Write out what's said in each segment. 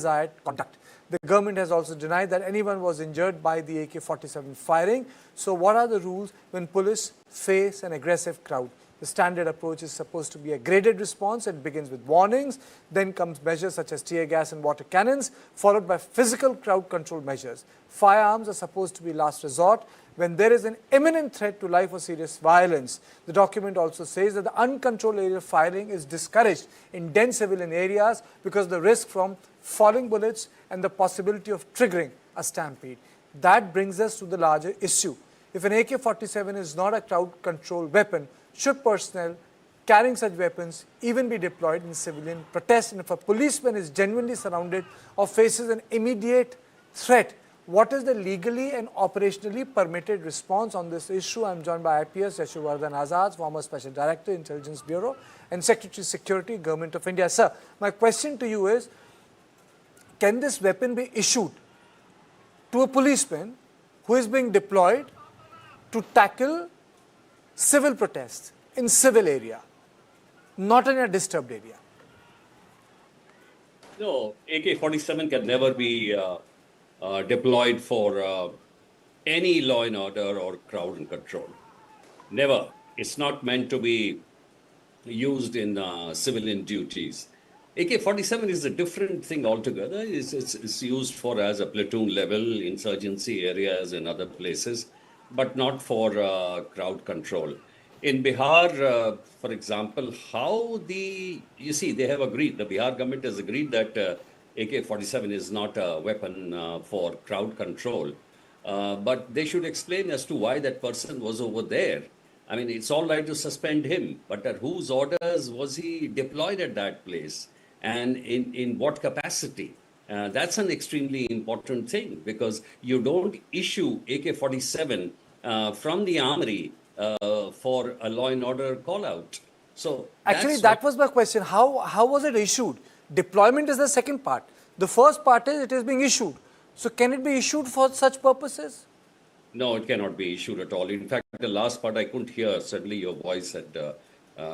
undesired conduct. The government has also denied that anyone was injured by the AK-47 firing. So what are the rules when police face an aggressive crowd? The standard approach is supposed to be a graded response. It begins with warnings, then comes measures such as tear gas and water cannons, followed by physical crowd control measures. Firearms are supposed to be last resort when there is an imminent threat to life or serious violence. The document also says that the uncontrolled area firing is discouraged in dense civilian areas because of the risk from falling bullets and the possibility of triggering a stampede. That brings us to the larger issue. If an AK-47 is not a crowd control weapon, should personnel carrying such weapons even be deployed in civilian protest? And if a policeman is genuinely surrounded or faces an immediate threat, what is the legally and operationally permitted response on this issue? I am joined by IPS Yashuvardhan Azad, former Special Director, Intelligence Bureau and Secretary Security, Government of India. Sir, my question to you is, can this weapon be issued to a policeman who is being deployed to tackle civil protests in civil area, not in a disturbed area? No, AK-47 can never be deployed for any law and order or crowd and control. Never. It's not meant to be used in civilian duties. AK-47 is a different thing altogether. It's used for as a platoon level insurgency areas and other places, but not for crowd control. In Bihar, for example, you see, they have agreed, the Bihar government has agreed that AK-47 is not a weapon for crowd control. But they should explain as to why that person was over there. I mean, it's all right to suspend him, but at whose orders was he deployed at that place? And in what capacity? That's an extremely important thing, because you don't issue AK-47 from the armory for a law and order call out. So actually, that was my question. How was it issued? Deployment is the second part. The first part is it is being issued. So can it be issued for such purposes? No, it cannot be issued at all. In fact, the last part I couldn't hear. Suddenly your voice had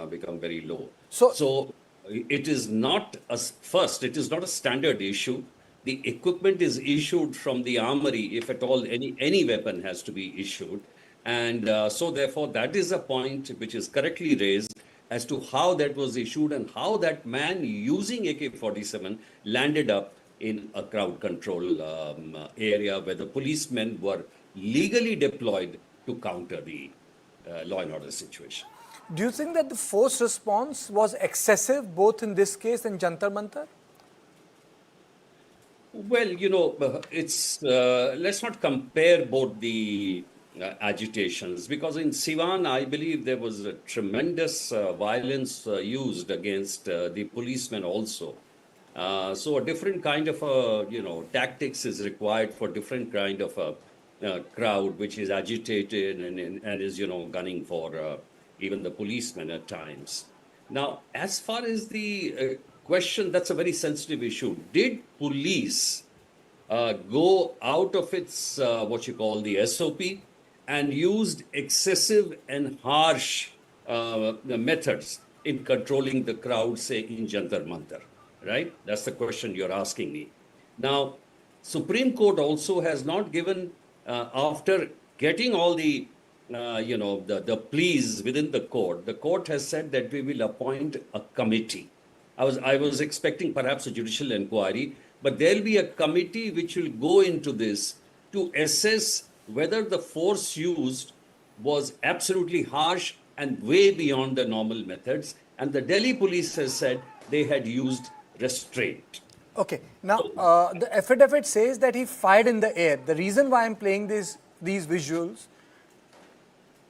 become very low. So it is not it is not a standard issue. The equipment is issued from the armory, if at all any weapon has to be issued. And so therefore, that is a point which is correctly raised as to how that was issued and how that man using AK-47 landed up in a crowd control area where the policemen were legally deployed to counter the law and order situation. Do you think that the force response was excessive both in this case and Jantar Mantar? Well, you know, it's let's not compare both the agitations, because in Siwan, I believe there was a tremendous violence used against the policemen also. So a different kind of tactics is required for different kind of a crowd which is agitated and is gunning for even the policemen at times. Now, as far as the question, that's a very sensitive issue. Did police go out of its what you call the SOP and used excessive and harsh methods in controlling the crowd, say in Jantar Mantar, right? That's the question you're asking me. Now, Supreme Court also has not given, after getting all the the pleas within the court has said that we will appoint a committee. I was expecting perhaps a judicial inquiry, but there'll be a committee which will go into this to assess whether the force used was absolutely harsh and way beyond the normal methods. And the Delhi police has said they had used restraint. Okay. Now, the affidavit says that he fired in the air. The reason why I'm playing these visuals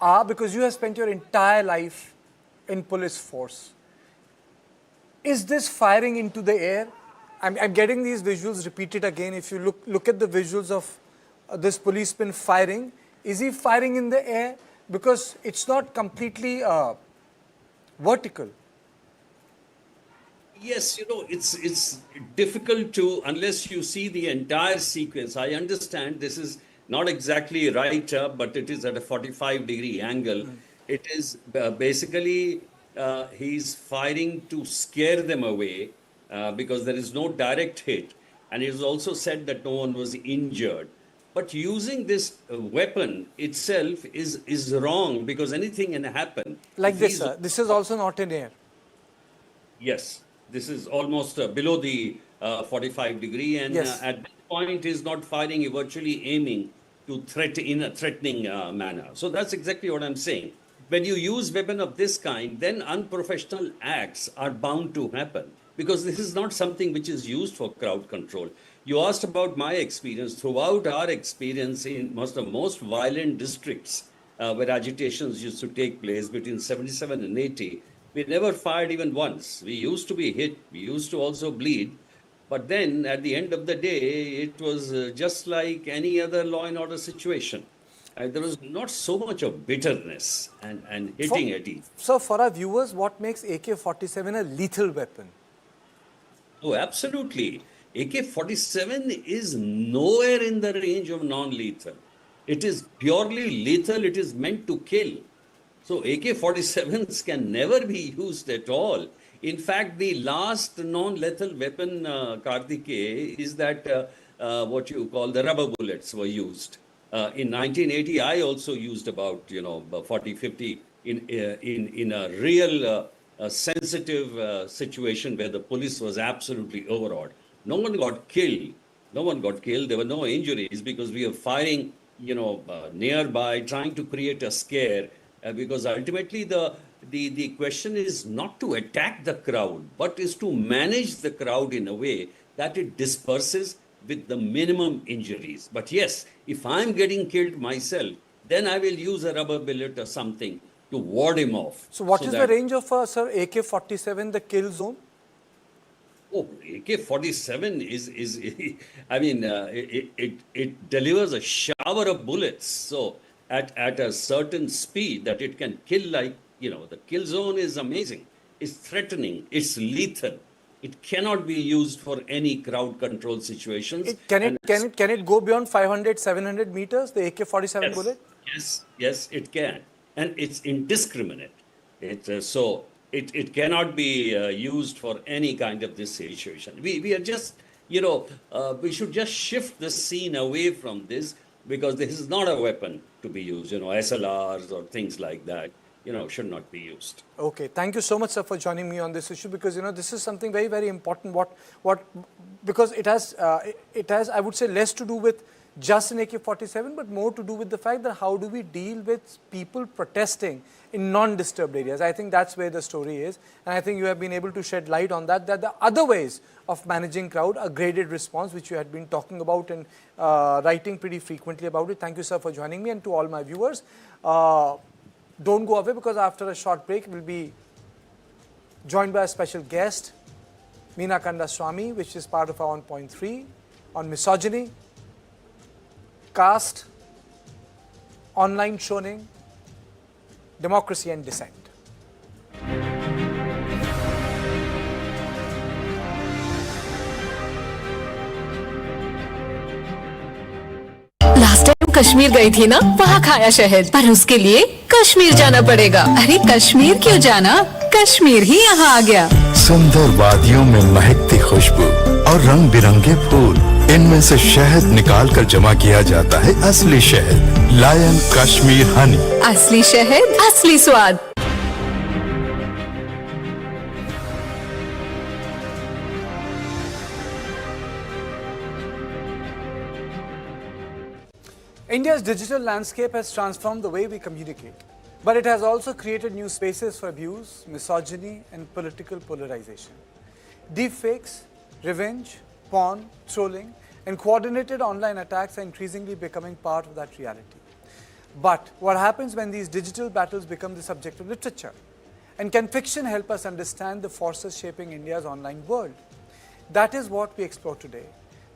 are because you have spent your entire life in police force. Is this firing into the air? I'm getting these visuals repeated again. If you look at the visuals of this policeman firing, is he firing in the air? Because it's not completely vertical. Yes, it's difficult to, unless you see the entire sequence. I understand this is not exactly right, but it is at a 45-degree angle. It is basically, he's firing to scare them away because there is no direct hit. and it was also said that no one was injured. But using this weapon itself is wrong, because anything can happen. Like If this, he's- sir. This is also not in air. Yes, this is almost below the 45 degree, and Yes. at that point is not firing, virtually aiming to threat in a threatening manner. So that's exactly what I'm saying. When you use weapon of this kind, then unprofessional acts are bound to happen, because this is not something which is used for crowd control. You asked about my experience. Throughout our experience in most violent districts where agitations used to take place between 77 and 80, we never fired even once. We used to be hit. We used to also bleed. But then at the end of the day, it was just like any other law and order situation. There was not so much of bitterness and hitting at each. So for our viewers, what makes AK-47 a lethal weapon? Oh, absolutely. AK-47 is nowhere in the range of non-lethal. It is purely lethal. It is meant to kill. So AK-47s can never be used at all. In fact, the last non-lethal weapon, Karthike, is that what you call the rubber bullets were used. In 1980, I also used about 40, 50 in a real sensitive situation where the police was absolutely overawed. No one got killed. No one got killed. There were no injuries because we were firing, nearby, trying to create a scare. Because ultimately the question is not to attack the crowd, but is to manage the crowd in a way that it disperses with the minimum injuries. But yes, if I'm getting killed myself, then I will use a rubber bullet or something to ward him off. So what is the range of, sir, AK-47, the kill zone? Oh, AK-47 is I mean, it delivers a shower of bullets. So at a certain speed that it can kill, like, the kill zone is amazing. It's threatening. It's lethal. It cannot be used for any crowd control situations. Can it go beyond 500, 700 meters, the AK-47 Yes, bullet? yes, it can. And it's indiscriminate. So it cannot be used for any kind of this situation. We are just, we should just shift the scene away from this, because this is not a weapon to be used. SLRs or things like that, should not be used. Okay, thank you so much, sir, for joining me on this issue, because this is something very, very important. Because it has, I would say, less to do with just an AK-47, but more to do with the fact that how do we deal with people protesting in non-disturbed areas. I think that's where the story is, and I think you have been able to shed light on that the other ways of managing crowd, a graded response, which you had been talking about and writing pretty frequently about it. Thank you, sir, for joining me, and to all my viewers. Don't go away, because after a short break, we'll be joined by a special guest, Meena Kanda Swami, which is part of our 1.3 on misogyny, caste, online shoning, democracy and dissent. Last time Kashmir गई थी ना, वहाँ खाया शहद, पर उसके लिए कश्मीर जाना पड़ेगा। अरे कश्मीर क्यों जाना, कश्मीर ही यहाँ आ गया। सुंदर वादियों में महकती खुशबू और रंग बिरंगे फूल, इनमें से शहद निकाल कर जमा किया जाता है असली शहद, लायन कश्मीर हनी। असली शहद, असली स्वाद। India's digital landscape has transformed the way we communicate, but it has also created new spaces for abuse, misogyny, and political polarization. Deepfakes, revenge, porn, trolling, and coordinated online attacks are increasingly becoming part of that reality. But what happens when these digital battles become the subject of literature? And can fiction help us understand the forces shaping India's online world? That is what we explore today